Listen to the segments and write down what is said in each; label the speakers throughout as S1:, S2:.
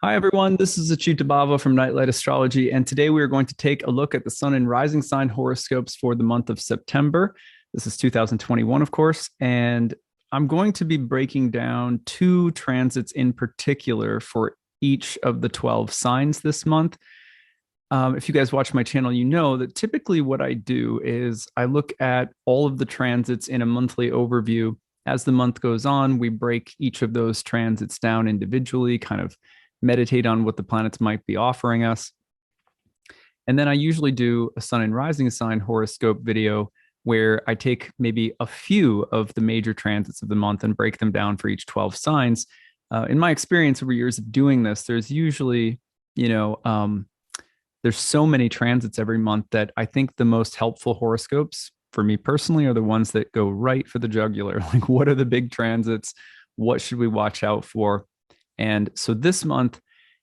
S1: Hi, everyone. This is acyuta-bhava from Nightlight Astrology, and today we are going to take a look at the Sun and Rising sign horoscopes for the month of September. This is 2021, of course, and I'm going to be breaking down two transits in particular for each of the 12 signs this month. If you guys watch my channel, you know that typically what I do is I look at all of the transits in a monthly overview. As the month goes on, we break each of those transits down individually, kind of meditate on what the planets might be offering us. And then I usually do a sun and rising sign horoscope video where I take maybe a few of the major transits of the month and break them down for each 12 signs. In my experience over years of doing this, there's usually, you know, there's so many transits every month that I think the most helpful horoscopes for me personally are the ones that go right for the jugular. Like, what are the big transits? What should we watch out for? And so this month,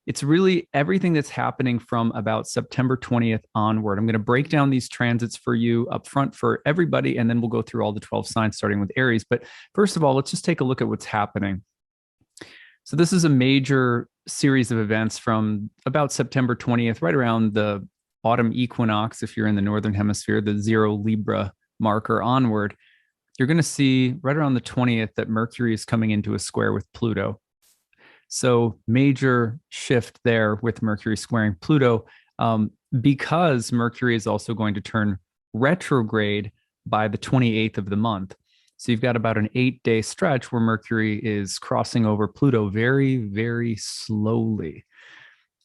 S1: it's really everything that's happening from about September 20th onward. I'm going to break down these transits for you up front for everybody, and then we'll go through all the 12 signs, starting with Aries. But first of all, let's just take a look at what's happening. So this is a major series of events from about September 20th, right around the autumn equinox, if you're in the northern hemisphere, the 0 Libra marker onward. You're going to see right around the 20th that Mercury is coming into a square with Pluto. So major shift there with Mercury squaring Pluto, because Mercury is also going to turn retrograde by the 28th of the month. So you've got about an 8-day stretch where Mercury is crossing over Pluto very, very slowly.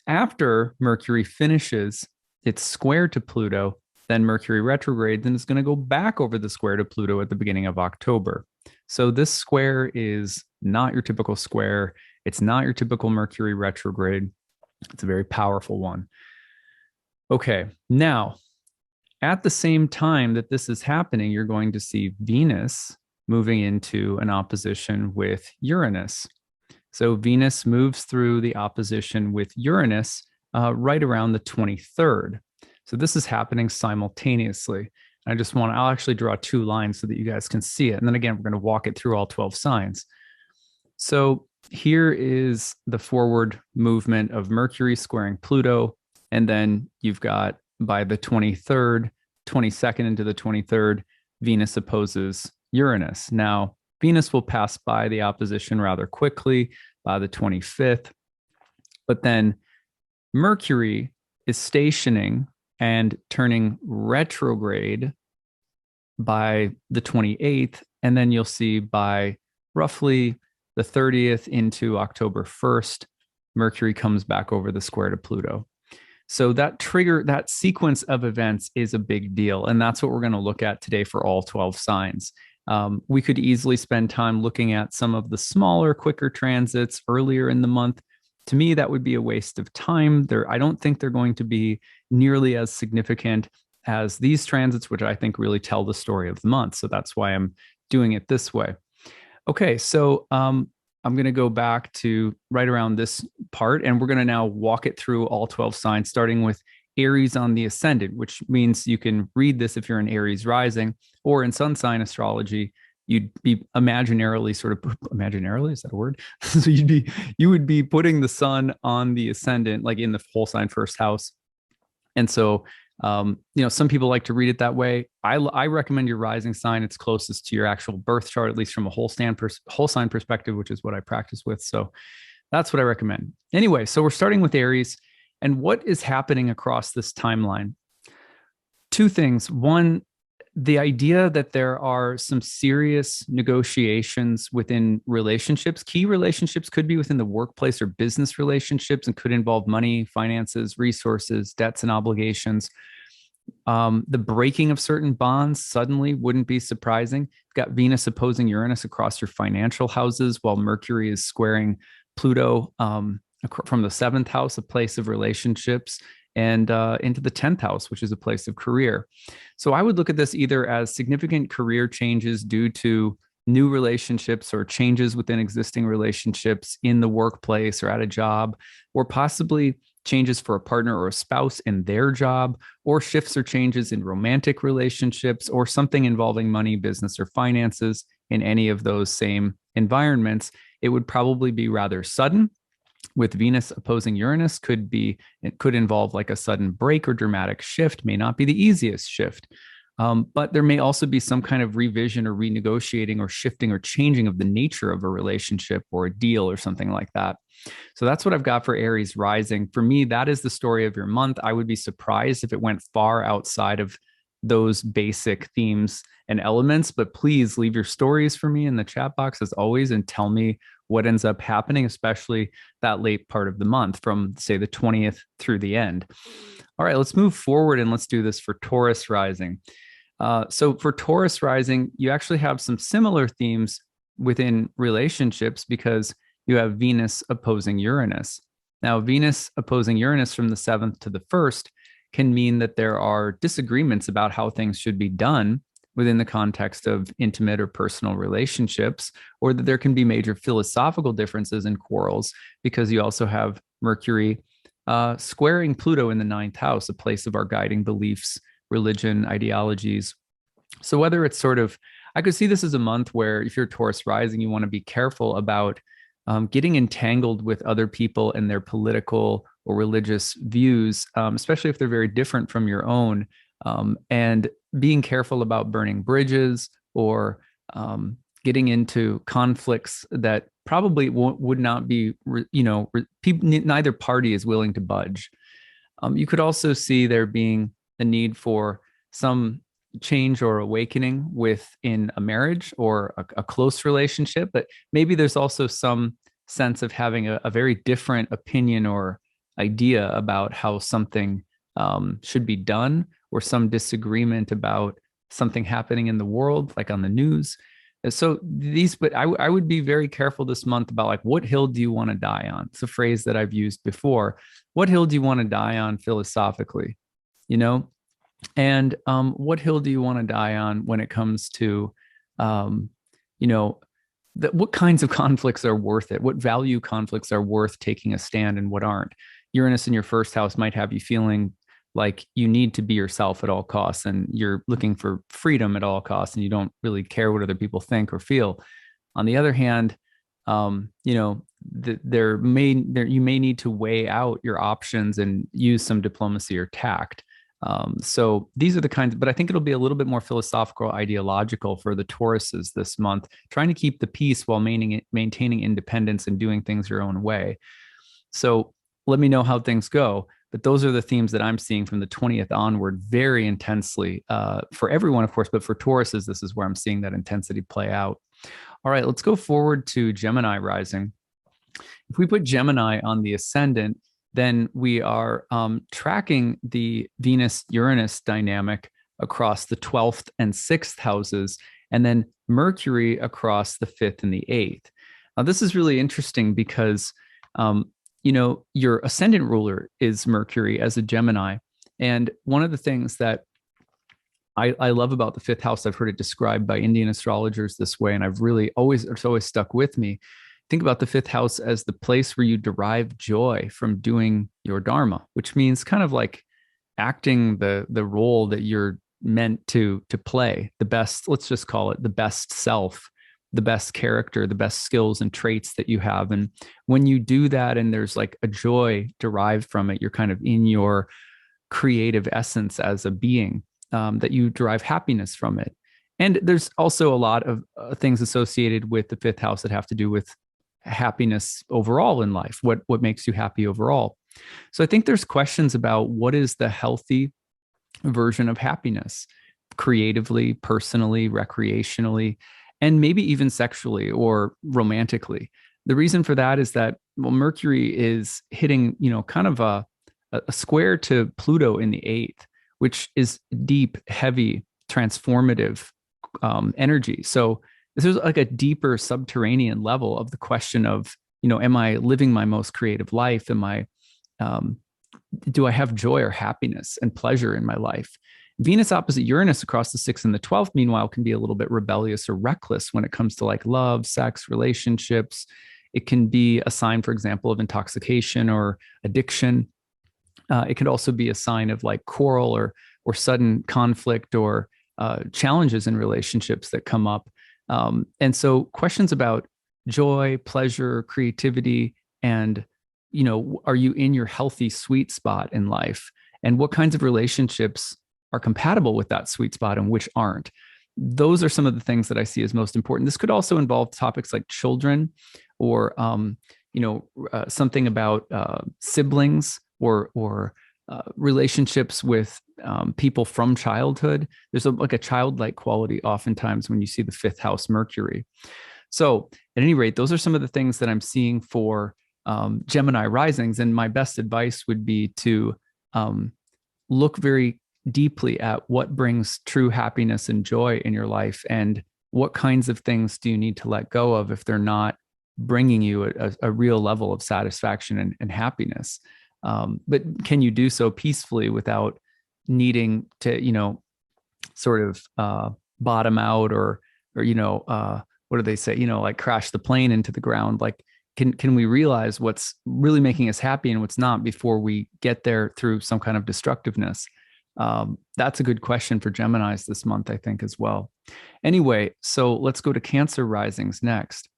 S1: After Mercury finishes its square to Pluto, then Mercury retrogrades and it's going to go back over the square to Pluto at the beginning of October. So this square is not your typical square. It's not your typical Mercury retrograde. It's a very powerful one. Okay, now, at the same time that this is happening, you're going to see Venus moving into an opposition with Uranus. So Venus moves through the opposition with Uranus right around the 23rd. So this is happening simultaneously. I'll actually draw two lines so that you guys can see it. And then again, we're going to walk it through all 12 signs. So here is the forward movement of Mercury squaring Pluto. And then you've got by the 23rd, 22nd into the 23rd, Venus opposes Uranus. Now, Venus will pass by the opposition rather quickly by the 25th. But then Mercury is stationing and turning retrograde by the 28th. And then you'll see by roughly the 30th into October 1st, Mercury comes back over the square to Pluto. So that sequence of events is a big deal. And that's what we're going to look at today for all 12 signs. We could easily spend time looking at some of the smaller, quicker transits earlier in the month. To me, that would be a waste of time. I don't think they're going to be nearly as significant as these transits, which I think really tell the story of the month. So that's why I'm doing it this way. Okay, so I'm going to go back to right around this part, and we're going to now walk it through all 12 signs, starting with Aries on the ascendant, which means you can read this if you're an Aries rising, or in sun sign astrology, you'd be imaginarily is that a word? So you would be putting the sun on the ascendant, like in the whole sign first house. And so some people like to read it that way. I recommend your rising sign. It's closest to your actual birth chart, at least from a whole sign perspective, which is what I practice with. So that's what I recommend. Anyway, so we're starting with Aries, and what is happening across this timeline? Two things. One, the idea that there are some serious negotiations within relationships. Key relationships could be within the workplace or business relationships and could involve money, finances, resources, debts, and obligations. The breaking of certain bonds suddenly wouldn't be surprising. You've got Venus opposing Uranus across your financial houses, while Mercury is squaring Pluto from the seventh house, a place of relationships, and into the 10th house, which is a place of career. So I would look at this either as significant career changes due to new relationships or changes within existing relationships in the workplace or at a job, or possibly changes for a partner or a spouse in their job, or shifts or changes in romantic relationships, or something involving money, business, or finances in any of those same environments. It would probably be rather sudden. with Venus opposing Uranus it could involve like a sudden break or dramatic shift, may not be the easiest shift. But there may also be some kind of revision or renegotiating or shifting or changing of the nature of a relationship or a deal or something like that. So that's what I've got for Aries rising. For me, that is the story of your month. I would be surprised if it went far outside of those basic themes and elements, but please leave your stories for me in the chat box as always and tell me what ends up happening, especially that late part of the month from, say, the 20th through the end. All right, let's move forward and let's do this for Taurus rising. So for Taurus rising, you actually have some similar themes within relationships because you have Venus opposing Uranus. Now, Venus opposing Uranus from the 7th to the 1st can mean that there are disagreements about how things should be done within the context of intimate or personal relationships, or that there can be major philosophical differences and quarrels because you also have Mercury squaring Pluto in the 9th house, a place of our guiding beliefs, religion, ideologies. So whether it's sort of, I could see this as a month where if you're Taurus rising, you want to be careful about getting entangled with other people and their political or religious views, especially if they're very different from your own, and being careful about burning bridges or getting into conflicts that probably would not be, neither party is willing to budge. You could also see there being a need for some change or awakening within a marriage or a close relationship, but maybe there's also some sense of having a very different opinion or idea about how something should be done, or some disagreement about something happening in the world, like on the news. So but I would be very careful this month about like, what hill do you want to die on? It's a phrase that I've used before. What hill do you want to die on philosophically? And what hill do you want to die on when it comes to, what kinds of conflicts are worth it? What value conflicts are worth taking a stand and what aren't? Uranus in your first house might have you feeling like you need to be yourself at all costs and you're looking for freedom at all costs and you don't really care what other people think or feel. On the other hand, you may need to weigh out your options and use some diplomacy or tact. So these are the kinds, but I think it'll be a little bit more philosophical, ideological for the Tauruses this month, trying to keep the peace while maintaining independence and doing things your own way. So let me know how things go. But those are the themes that I'm seeing from the 20th onward very intensely for everyone, of course, but for Tauruses, this is where I'm seeing that intensity play out. All right, let's go forward to Gemini rising. If we put Gemini on the ascendant, then we are tracking the Venus-Uranus dynamic across the 12th and 6th houses, and then Mercury across the 5th and the 8th. Now, this is really interesting because your ascendant ruler is Mercury as a Gemini. And one of the things that I love about the 5th house, I've heard it described by Indian astrologers this way, and it's always stuck with me. Think about the 5th house as the place where you derive joy from doing your dharma, which means kind of like acting the role that you're meant to play, the best, let's just call it the best self, the best character, the best skills and traits that you have. And when you do that and there's like a joy derived from it, you're kind of in your creative essence as a being, that you derive happiness from it. And there's also a lot of things associated with the 5th house that have to do with happiness overall in life. What makes you happy overall? So I think there's questions about what is the healthy version of happiness, creatively, personally, recreationally, and maybe even sexually or romantically. The reason for that is that Mercury is hitting, kind of a square to Pluto in the 8th, which is deep, heavy, transformative energy. So this is like a deeper subterranean level of the question of, am I living my most creative life? Do I have joy or happiness and pleasure in my life? Venus opposite Uranus across the 6th and the 12th, meanwhile, can be a little bit rebellious or reckless when it comes to like love, sex, relationships. It can be a sign, for example, of intoxication or addiction. It could also be a sign of like quarrel or sudden conflict or challenges in relationships that come up. And so questions about joy, pleasure, creativity, and are you in your healthy sweet spot in life? And what kinds of relationships are compatible with that sweet spot and which aren't? Those are some of the things that I see as most important. This could also involve topics like children, or something about siblings, or relationships with people from childhood. There's like a childlike quality oftentimes when you see the fifth house Mercury. So at any rate, those are some of the things that I'm seeing for Gemini risings. And my best advice would be to look very deeply at what brings true happiness and joy in your life, and what kinds of things do you need to let go of if they're not bringing you a real level of satisfaction and happiness. But can you do so peacefully without needing to, sort of bottom out, or what do they say? Like crash the plane into the ground. Like, can we realize what's really making us happy and what's not before we get there through some kind of destructiveness? That's a good question for Geminis this month, I think, as well. Anyway, so let's go to Cancer risings next.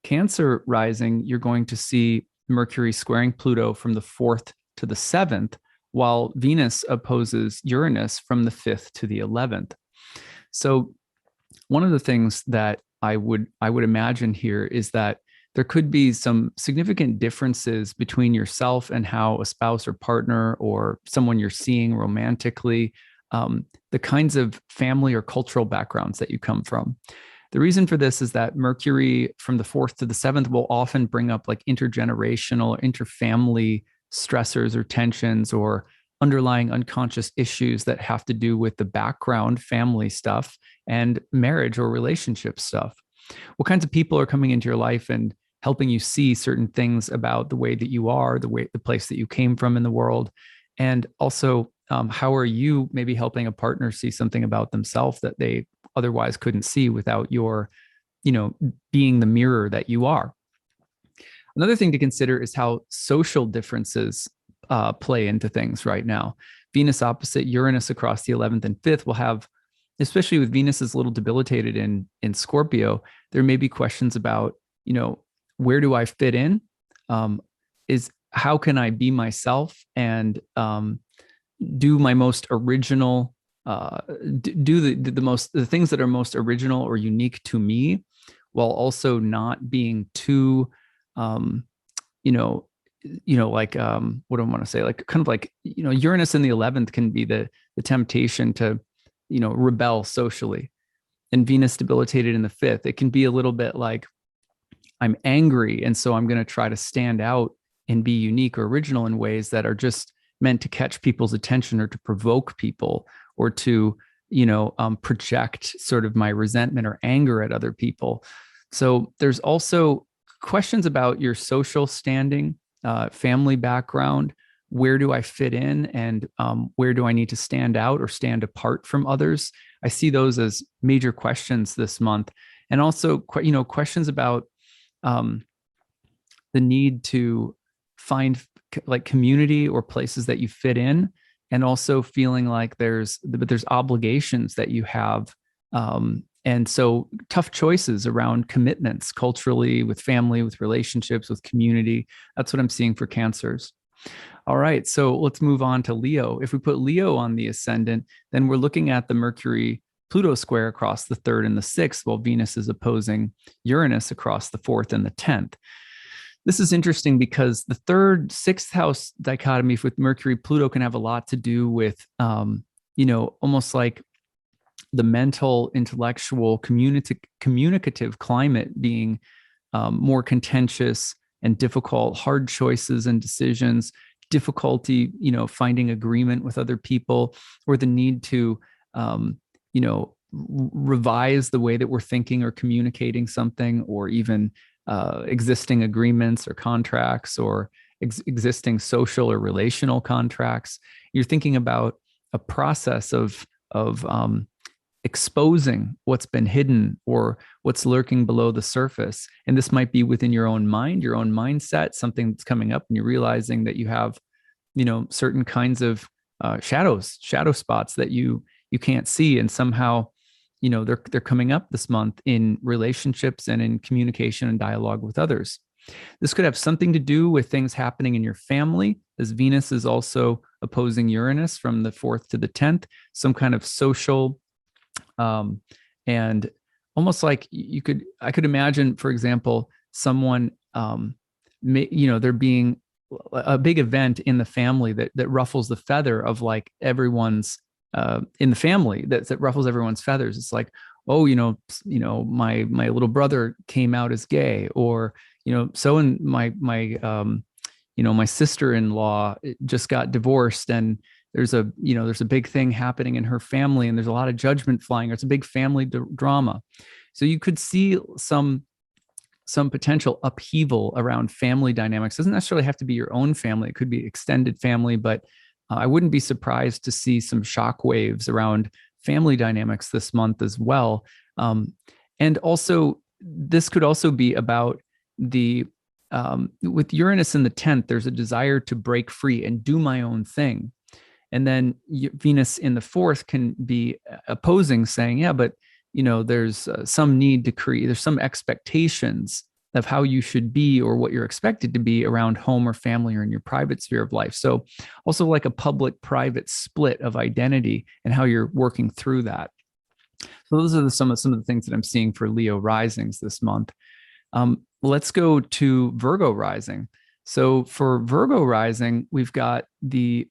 S1: Cancer rising, you're going to see Mercury squaring Pluto from the 4th to the 7th, while Venus opposes Uranus from the 5th to the 11th. So one of the things that I would imagine here is that there could be some significant differences between yourself and how a spouse or partner or someone you're seeing romantically, the kinds of family or cultural backgrounds that you come from. The reason for this is that Mercury from the 4th to the 7th will often bring up like intergenerational, interfamily stressors or tensions, or underlying unconscious issues that have to do with the background, family stuff, and marriage or relationship stuff. What kinds of people are coming into your life and helping you see certain things about the way that you are, the place that you came from in the world, and also how are you maybe helping a partner see something about themselves that they otherwise couldn't see without your, being the mirror that you are. Another thing to consider is how social differences play into things right now. Venus opposite Uranus across the 11th and 5th will have, especially with Venus is a little debilitated in Scorpio, there may be questions about, where do I fit in? Is how can I be myself and do my most original, do the things that are most original or unique to me, while also not being too, like what do I want to say? Like kind of like, Uranus in the 11th can be the temptation to, rebel socially, and Venus debilitated in the 5th. It can be a little bit like, I'm angry, and so I'm going to try to stand out and be unique or original in ways that are just meant to catch people's attention or to provoke people, or to, project sort of my resentment or anger at other people. So there's also questions about your social standing, family background. Where do I fit in, and where do I need to stand out or stand apart from others? I see those as major questions this month. And also, questions about the need to find like community or places that you fit in, and also feeling like there's obligations that you have. And so tough choices around commitments culturally, with family, with relationships, with community. That's what I'm seeing for Cancers. All right, so let's move on to Leo. If we put Leo on the ascendant, then we're looking at the Mercury Pluto square across the 3rd and the 6th, while Venus is opposing Uranus across the 4th and the 10th. This is interesting because the 3rd, 6th house dichotomy with Mercury Pluto can have a lot to do with, almost like the mental, intellectual, communicative climate being more contentious and difficult, hard choices and decisions, difficulty, finding agreement with other people, or the need to, revise the way that we're thinking or communicating something, or even existing agreements or contracts, or existing social or relational contracts. You're thinking about a process of exposing what's been hidden or what's lurking below the surface. And this might be within your own mind, your own mindset, something that's coming up, and you're realizing that you have, certain kinds of shadow spots that you can't see. And somehow, they're coming up this month in relationships and in communication and dialogue with others. This could have something to do with things happening in your family, as Venus is also opposing Uranus from the 4th to the 10th, some kind of social and almost like I could imagine, for example, someone, there being a big event in the family that ruffles the feather of like everyone's in the family that ruffles everyone's feathers. It's like, oh, my little brother came out as gay, or so and my sister-in-law just got divorced, and there's a big thing happening in her family, and there's a lot of judgment flying, or it's a big family drama. So you could see some potential upheaval around family dynamics. It doesn't necessarily have to be your own family. It could be extended family, but I wouldn't be surprised to see some shock waves around family dynamics this month as well. And also, this could also be about with Uranus in the 10th, there's a desire to break free and do my own thing. And then Venus in the 4th can be opposing, saying, yeah, but there's some need to create, there's some expectations of how you should be or what you're expected to be around home or family or in your private sphere of life. So also like a public-private split of identity and how you're working through that. So those are some of the things that I'm seeing for Leo risings this month. Let's go to Virgo rising. So for Virgo rising, we've got the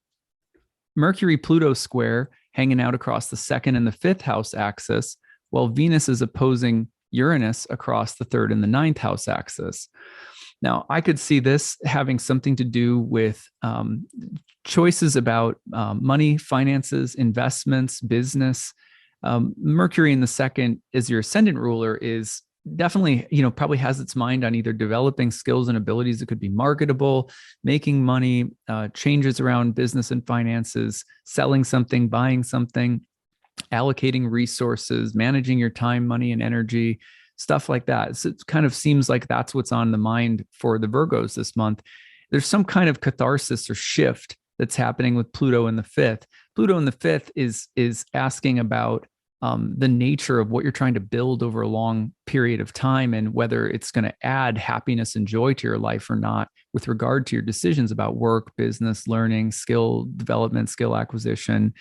S1: Mercury-Pluto square hanging out across the 2nd and the 5th house axis, while Venus is opposing Uranus across the 3rd and the 9th house axis. Now, I could see this having something to do with choices about money, finances, investments, business. Mercury in the 2nd as your ascendant ruler is definitely, probably has its mind on either developing skills and abilities that could be marketable, making money, changes around business and finances, selling something, buying something, allocating resources, managing your time, money, and energy, stuff like that. So it kind of seems like that's what's on the mind for the Virgos this month. There's some kind of catharsis or shift that's happening with Pluto in the 5th. Pluto in the 5th is asking about the nature of what you're trying to build over a long period of time, and whether it's going to add happiness and joy to your life or not, with regard to your decisions about work, business, learning, skill development, skill acquisition,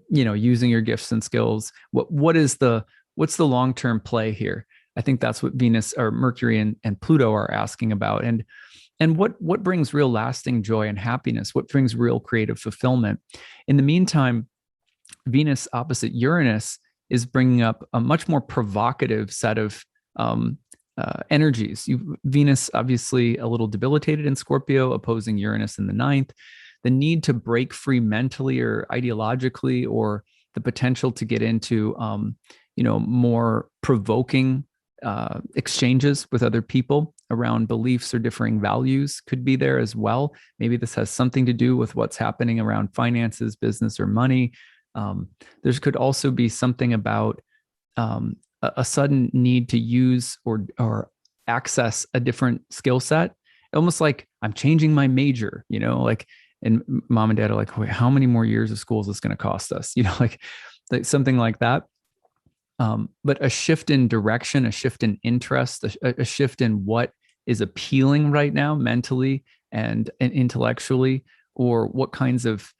S1: using your gifts and skills. What's the long-term play here? I think that's what Venus or Mercury and Pluto are asking about. And what brings real lasting joy and happiness? What brings real creative fulfillment? In the meantime, Venus opposite Uranus is bringing up a much more provocative set of energies. Venus, obviously a little debilitated in Scorpio, opposing Uranus in the 9th. The need to break free mentally or ideologically, or the potential to get into, more provoking exchanges with other people around beliefs or differing values could be there as well. Maybe this has something to do with what's happening around finances, business, or money. There could also be something about a sudden need to use or access a different skill set, almost like I'm changing my major, and mom and dad are like, wait, how many more years of school is this going to cost us? Like something like that. But a shift in direction, a shift in interest, a shift in what is appealing right now mentally and intellectually, or what kinds of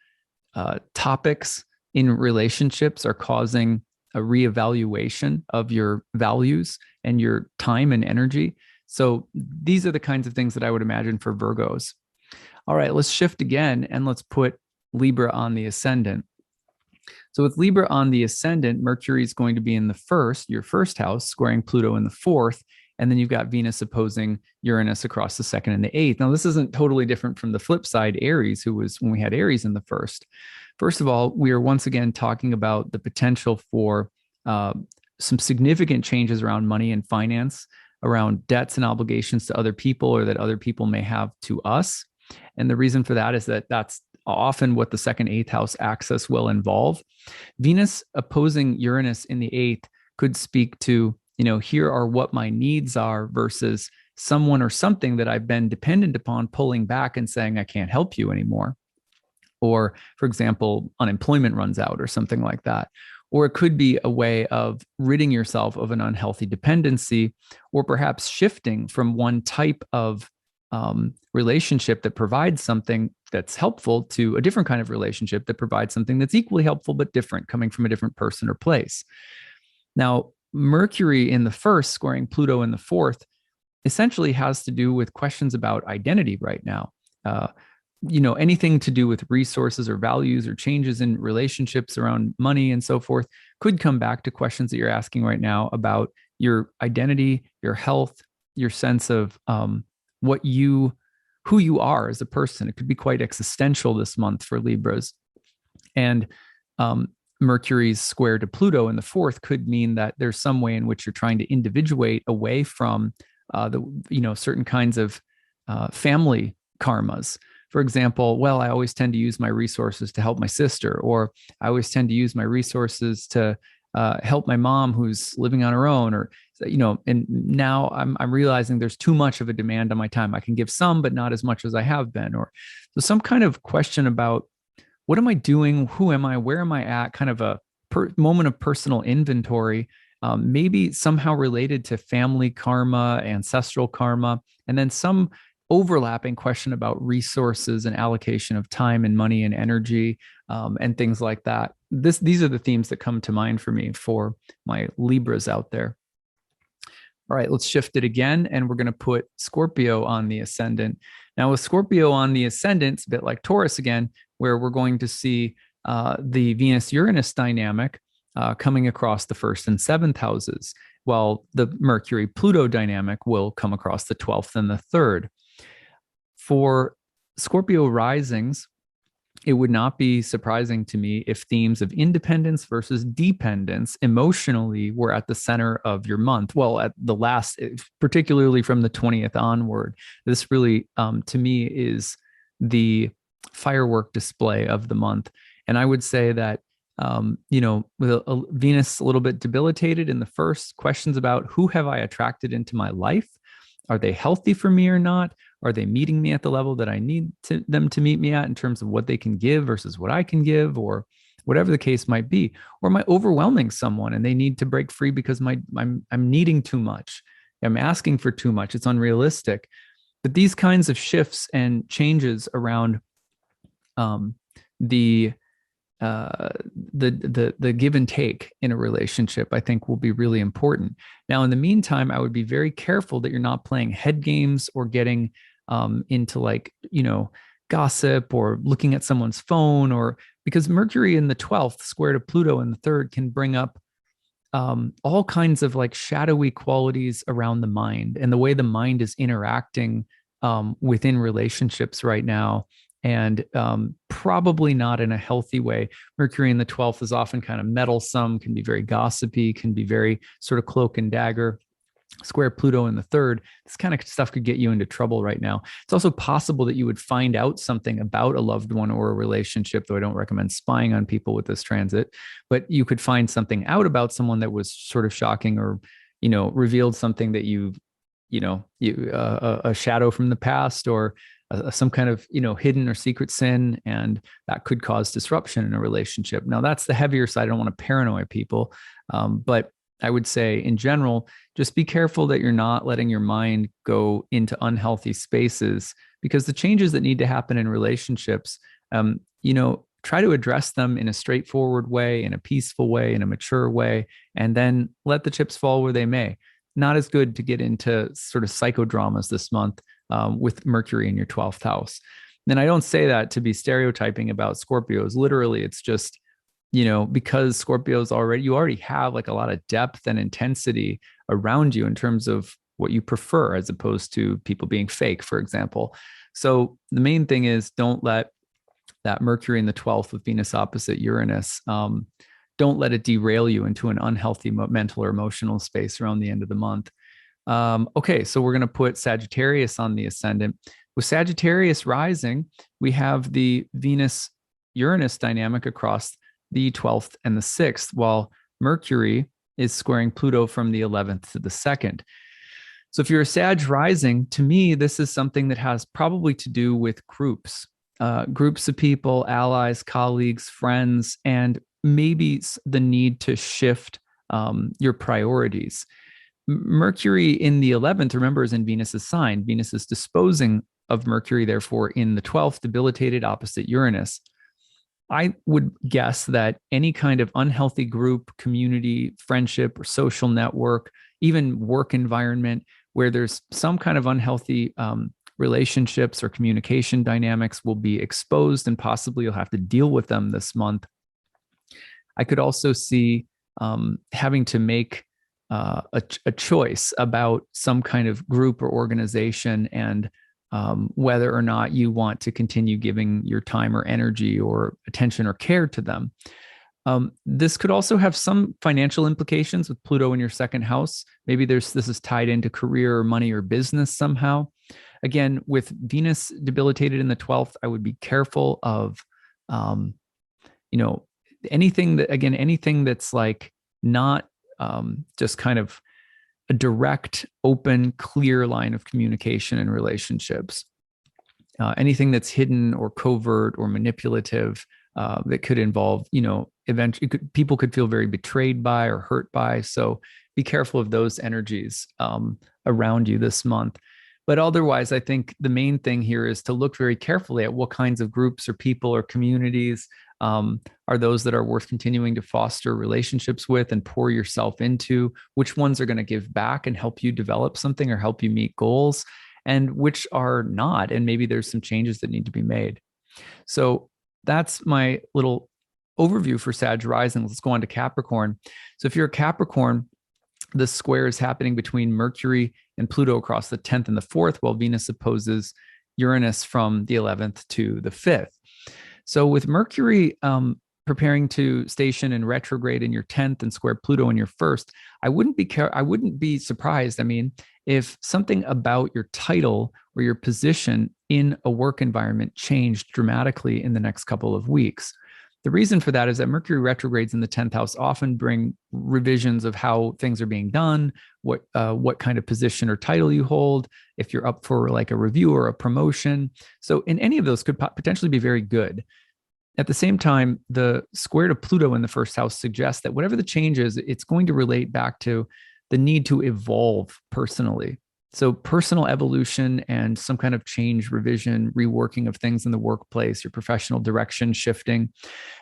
S1: topics in relationships are causing a reevaluation of your values and your time and energy. So these are the kinds of things that I would imagine for Virgos. All right, let's shift again and let's put Libra on the ascendant. So with Libra on the ascendant, Mercury is going to be in your first house, squaring Pluto in the 4th. And then you've got Venus opposing Uranus across the 2nd and the 8th. Now, this isn't totally different from the flip side, Aries, who was when we had Aries in the 1st. First of all, we are once again talking about the potential for some significant changes around money and finance, around debts and obligations to other people, or that other people may have to us. And the reason for that is that that's often what the 2nd, 8th house axis will involve. Venus opposing Uranus in the 8th could speak to, here are what my needs are, versus someone or something that I've been dependent upon pulling back and saying, I can't help you anymore. Or, for example, unemployment runs out or something like that. Or it could be a way of ridding yourself of an unhealthy dependency, or perhaps shifting from one type of relationship that provides something that's helpful to a different kind of relationship that provides something that's equally helpful but different, coming from a different person or place. Now, Mercury in the first, squaring Pluto in the fourth, essentially has to do with questions about identity right now. Anything to do with resources or values or changes in relationships around money and so forth could come back to questions that you're asking right now about your identity, your health, your sense of who you are as a person. It could be quite existential this month for Libras. And Mercury's square to Pluto in the fourth could mean that there's some way in which you're trying to individuate away from certain kinds of family karmas. For example, well, I always tend to use my resources to help my sister, or I always tend to use my resources to help my mom who's living on her own, or and now I'm realizing there's too much of a demand on my time. I can give some, but not as much as I have been. Or so some kind of question about what am I doing? Who am I? Where am I at? Kind of a moment of personal inventory, maybe somehow related to family karma, ancestral karma, and then some overlapping question about resources and allocation of time and money and energy, and things like that. These are the themes that come to mind for me for my Libras out there. All right, let's shift it again, and we're going to put Scorpio on the ascendant. Now, with Scorpio on the ascendant, it's a bit like Taurus again, where we're going to see the Venus-Uranus dynamic coming across the first and seventh houses, while the Mercury-Pluto dynamic will come across the 12th and the 3rd. For Scorpio risings, it would not be surprising to me if themes of independence versus dependence emotionally were at the center of your month. Well, at the last, particularly from the 20th onward, this really, to me, is the firework display of the month. And I would say that, with Venus a little bit debilitated in the first, questions about who have I attracted into my life? Are they healthy for me or not? Are they meeting me at the level that I need them to meet me at in terms of what they can give versus what I can give, or whatever the case might be? Or am I overwhelming someone and they need to break free because I'm needing too much? I'm asking for too much. It's unrealistic. But these kinds of shifts and changes around the give and take in a relationship, I think, will be really important. Now, in the meantime, I would be very careful that you're not playing head games or getting into gossip or looking at someone's phone, or because Mercury in the 12th square to Pluto in the 3rd can bring up all kinds of shadowy qualities around the mind and the way the mind is interacting within relationships right now. And probably not in a healthy way. Mercury in the 12th is often kind of meddlesome, can be very gossipy, can be very sort of cloak and dagger. Square Pluto in the 3rd, this kind of stuff could get you into trouble right now. It's also possible that you would find out something about a loved one or a relationship, though I don't recommend spying on people with this transit, but you could find something out about someone that was sort of shocking, or, revealed something that a shadow from the past, or some kind of hidden or secret sin, and that could cause disruption in a relationship. Now, that's the heavier side. I don't want to paranoid people, but I would say in general, just be careful that you're not letting your mind go into unhealthy spaces, because the changes that need to happen in relationships, try to address them in a straightforward way, in a peaceful way, in a mature way, and then let the chips fall where they may. Not as good to get into sort of psychodramas this month with Mercury in your 12th house. And I don't say that to be stereotyping about Scorpios. Literally, it's just, because Scorpios you already have a lot of depth and intensity around you in terms of what you prefer, as opposed to people being fake, for example. So the main thing is, don't let that Mercury in the 12th with Venus opposite Uranus, don't let it derail you into an unhealthy mental or emotional space around the end of the month. Okay, so we're going to put Sagittarius on the ascendant. With Sagittarius rising, we have the Venus-Uranus dynamic across the 12th and the 6th, while Mercury is squaring Pluto from the 11th to the 2nd. So if you're a Sag rising, to me, this is something that has probably to do with groups of people, allies, colleagues, friends, and maybe the need to shift your priorities. Mercury in the 11th, remember, is in Venus's sign. Venus is disposing of Mercury, therefore, in the 12th, debilitated opposite Uranus. I would guess that any kind of unhealthy group, community, friendship, or social network, even work environment where there's some kind of unhealthy relationships or communication dynamics will be exposed, and possibly you'll have to deal with them this month. I could also see having to make a choice about some kind of group or organization, and whether or not you want to continue giving your time or energy or attention or care to them. This could also have some financial implications with Pluto in your second house. Maybe this is tied into career or money or business somehow. Again, with Venus debilitated in the 12th, I would be careful of, anything that's like not just kind of a direct, open, clear line of communication in relationships. Anything that's hidden or covert or manipulative that could involve, eventually people could feel very betrayed by or hurt by. So be careful of those energies around you this month. But otherwise, I think the main thing here is to look very carefully at what kinds of groups or people or communities are those that are worth continuing to foster relationships with and pour yourself into, which ones are going to give back and help you develop something or help you meet goals, and which are not. And maybe there's some changes that need to be made. So that's my little overview for Sag rising. Let's go on to Capricorn. So if you're a Capricorn, the square is happening between Mercury and Pluto across the 10th and the 4th, while Venus opposes Uranus from the 11th to the 5th. So with Mercury preparing to station in retrograde in your 10th and square Pluto in your 1st, I wouldn't be surprised, if something about your title or your position in a work environment changed dramatically in the next couple of weeks. The reason for that is that Mercury retrogrades in the 10th house often bring revisions of how things are being done, what kind of position or title you hold, if you're up for like a review or a promotion. So in any of those could potentially be very good. At the same time, the square to Pluto in the first house suggests that whatever the change is, it's going to relate back to the need to evolve personally. So personal evolution and some kind of change, revision, reworking of things in the workplace, your professional direction shifting.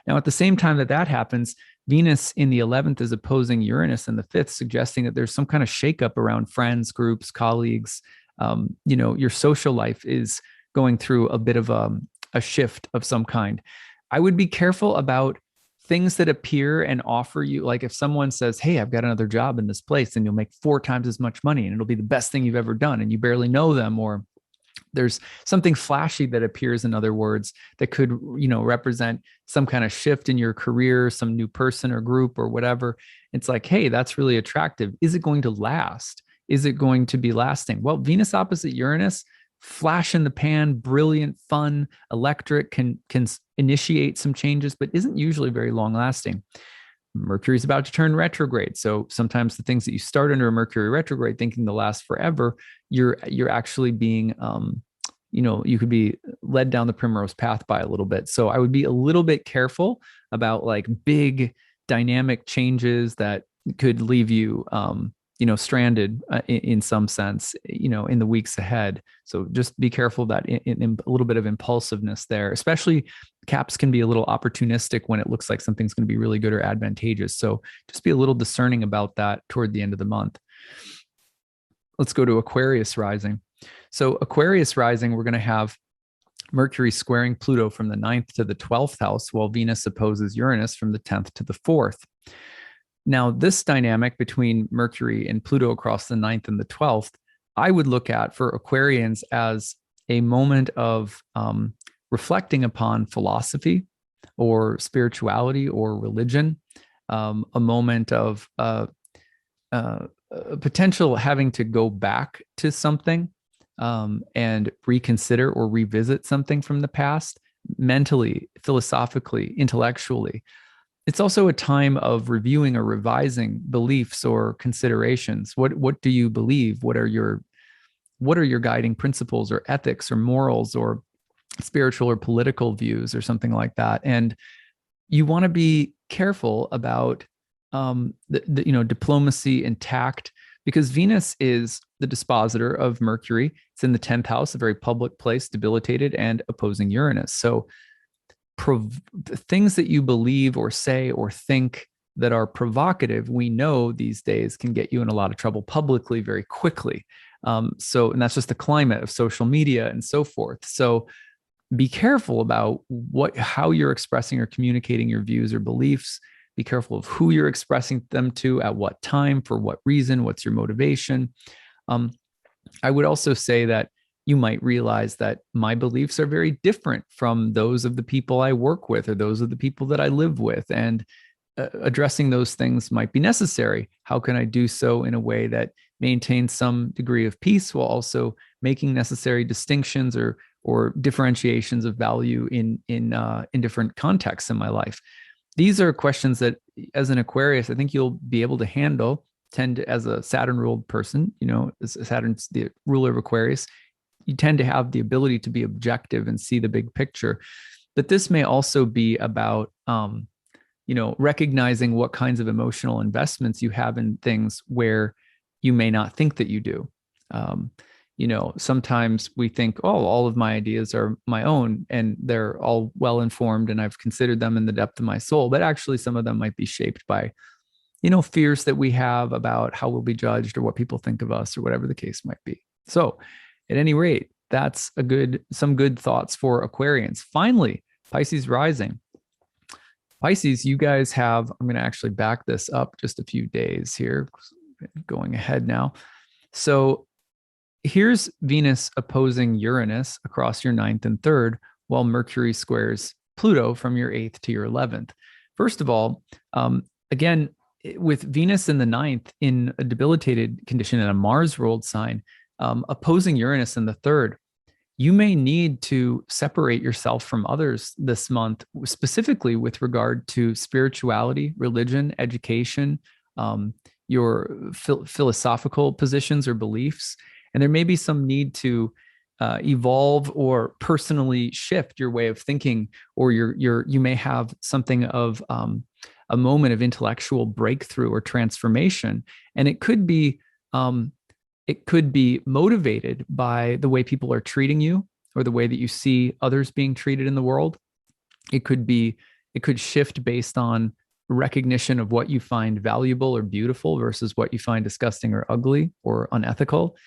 S1: Now, at the same time that happens, Venus in the 11th is opposing Uranus in the 5th, suggesting that there's some kind of shakeup around friends, groups, colleagues. Your social life is going through a bit of a shift of some kind. I would be careful about things that appear and offer you, like if someone says, hey, I've got another job in this place and you'll make 4 times as much money and it'll be the best thing you've ever done, and you barely know them, or there's something flashy that appears, in other words, that could, represent some kind of shift in your career, some new person or group or whatever. It's like, hey, that's really attractive. Is it going to last? Is it going to be lasting? Well, Venus opposite Uranus, flash in the pan, brilliant, fun, electric, can initiate some changes, but isn't usually very long lasting. Mercury's about to turn retrograde. So sometimes the things that you start under a Mercury retrograde thinking they'll last forever, you're actually being, you could be led down the primrose path by a little bit. So I would be a little bit careful about like big dynamic changes that could leave you, stranded in some sense, in the weeks ahead. So just be careful that in a little bit of impulsiveness there, especially Caps can be a little opportunistic when it looks like something's going to be really good or advantageous. So just be a little discerning about that toward the end of the month. Let's go to Aquarius rising. So Aquarius rising, we're going to have Mercury squaring Pluto from the 9th to the 12th house, while Venus opposes Uranus from the 10th to the 4th. Now, this dynamic between Mercury and Pluto across the 9th and the 12th, I would look at for Aquarians as a moment of reflecting upon philosophy or spirituality or religion, a moment of potential having to go back to something and reconsider or revisit something from the past, mentally, philosophically, intellectually. It's also a time of reviewing or revising beliefs or considerations. What do you believe? What are your guiding principles or ethics or morals or spiritual or political views or something like that? And you want to be careful about diplomacy and tact, because Venus is the dispositor of Mercury. It's in the 10th house, a very public place, debilitated and opposing Uranus. So things that you believe or say or think that are provocative, we know these days can get you in a lot of trouble publicly very quickly. And that's just the climate of social media and so forth. So be careful about how you're expressing or communicating your views or beliefs. Be careful of who you're expressing them to, at what time, for what reason, what's your motivation. I would also say that you might realize that my beliefs are very different from those of the people I work with or those of the people that I live with. And addressing those things might be necessary. How can I do so in a way that maintains some degree of peace while also making necessary distinctions or differentiations of value in different contexts in my life? These are questions that, as an Aquarius, I think you'll be able to handle. As a Saturn-ruled person, Saturn's the ruler of Aquarius, you tend to have the ability to be objective and see the big picture. But this may also be about, recognizing what kinds of emotional investments you have in things where you may not think that you do. Sometimes we think, oh, all of my ideas are my own and they're all well-informed and I've considered them in the depth of my soul, but actually some of them might be shaped by, fears that we have about how we'll be judged or what people think of us or whatever the case might be. So at any rate, that's some good thoughts for Aquarians. Finally, Pisces rising. Pisces, you guys have, I'm going to actually back this up just a few days here, going ahead now. So here's Venus opposing Uranus across your 9th and 3rd, while Mercury squares Pluto from your 8th to your 11th. First of all, again, with Venus in the 9th in a debilitated condition in a Mars-ruled sign, opposing Uranus in the 3rd, you may need to separate yourself from others this month, specifically with regard to spirituality, religion, education, your philosophical positions or beliefs. And there may be some need to evolve or personally shift your way of thinking, or you may have something of a moment of intellectual breakthrough or transformation. And it could be motivated by the way people are treating you or the way that you see others being treated in the world. It could shift based on recognition of what you find valuable or beautiful versus what you find disgusting or ugly or unethical.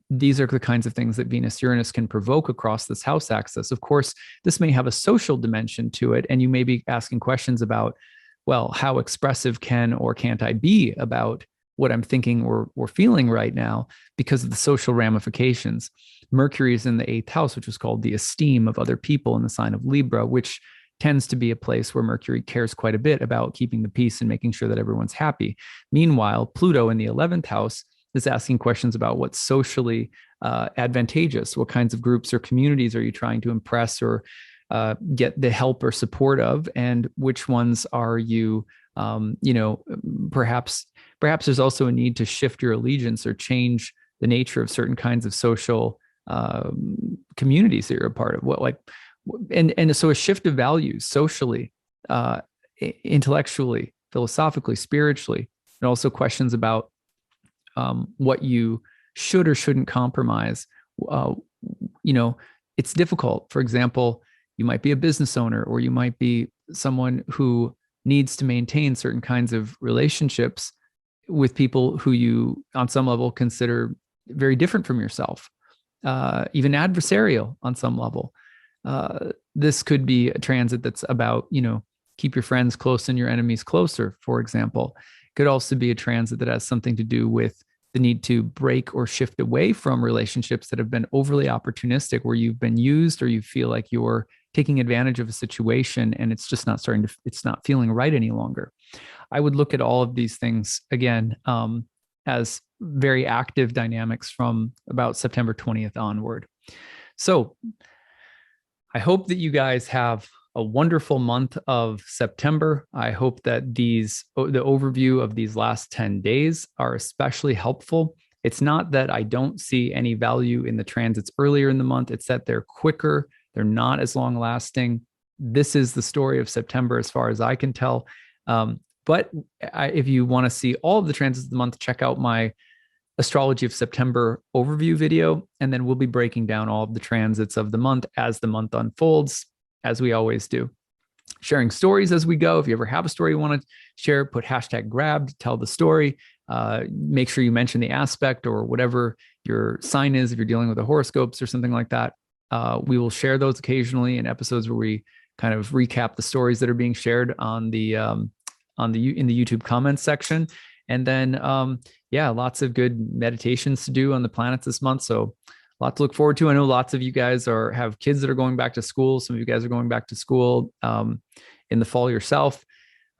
S1: These are the kinds of things that Venus-Uranus can provoke across this house axis. Of course, this may have a social dimension to it, and you may be asking questions about, well, how expressive can or can't I be about what I'm thinking or feeling right now because of the social ramifications. Mercury is in the 8th house, which is called the esteem of other people in the sign of Libra, which tends to be a place where Mercury cares quite a bit about keeping the peace and making sure that everyone's happy. Meanwhile, Pluto in the 11th house is asking questions about what's socially advantageous. What kinds of groups or communities are you trying to impress or get the help or support of, and which ones are you, perhaps there's also a need to shift your allegiance or change the nature of certain kinds of social communities that you're a part of. And so a shift of values socially, intellectually, philosophically, spiritually, and also questions about what you should or shouldn't compromise. It's difficult. For example, you might be a business owner, or you might be someone who needs to maintain certain kinds of relationships with people who you, on some level, consider very different from yourself, even adversarial on some level. This could be a transit that's about, keep your friends close and your enemies closer, for example. It could also be a transit that has something to do with the need to break or shift away from relationships that have been overly opportunistic, where you've been used or you feel like you're taking advantage of a situation and it's just it's not feeling right any longer. I would look at all of these things again as very active dynamics from about September 20th onward. So I hope that you guys have a wonderful month of September. I hope that the overview of these last 10 days are especially helpful. It's not that I don't see any value in the transits earlier in the month. It's that they're quicker. They're not as long lasting. this is the story of September as far as I can tell. But if you want to see all of the transits of the month, check out my Astrology of September overview video, and then we'll be breaking down all of the transits of the month as the month unfolds, as we always do. Sharing stories as we go. If you ever have a story you want to share, put hashtag grabbed, tell the story. Make sure you mention the aspect or whatever your sign is if you're dealing with the horoscopes or something like that. We will share those occasionally in episodes where we kind of recap the stories that are being shared in the YouTube comments section. And then, lots of good meditations to do on the planets this month. So a lot to look forward to. I know lots of you guys have kids that are going back to school. Some of you guys are going back to school in the fall yourself.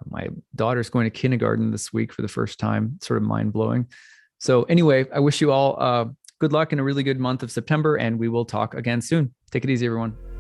S1: My daughter's going to kindergarten this week for the first time, sort of mind blowing. So anyway, I wish you all good luck in a really good month of September, and we will talk again soon. Take it easy, everyone.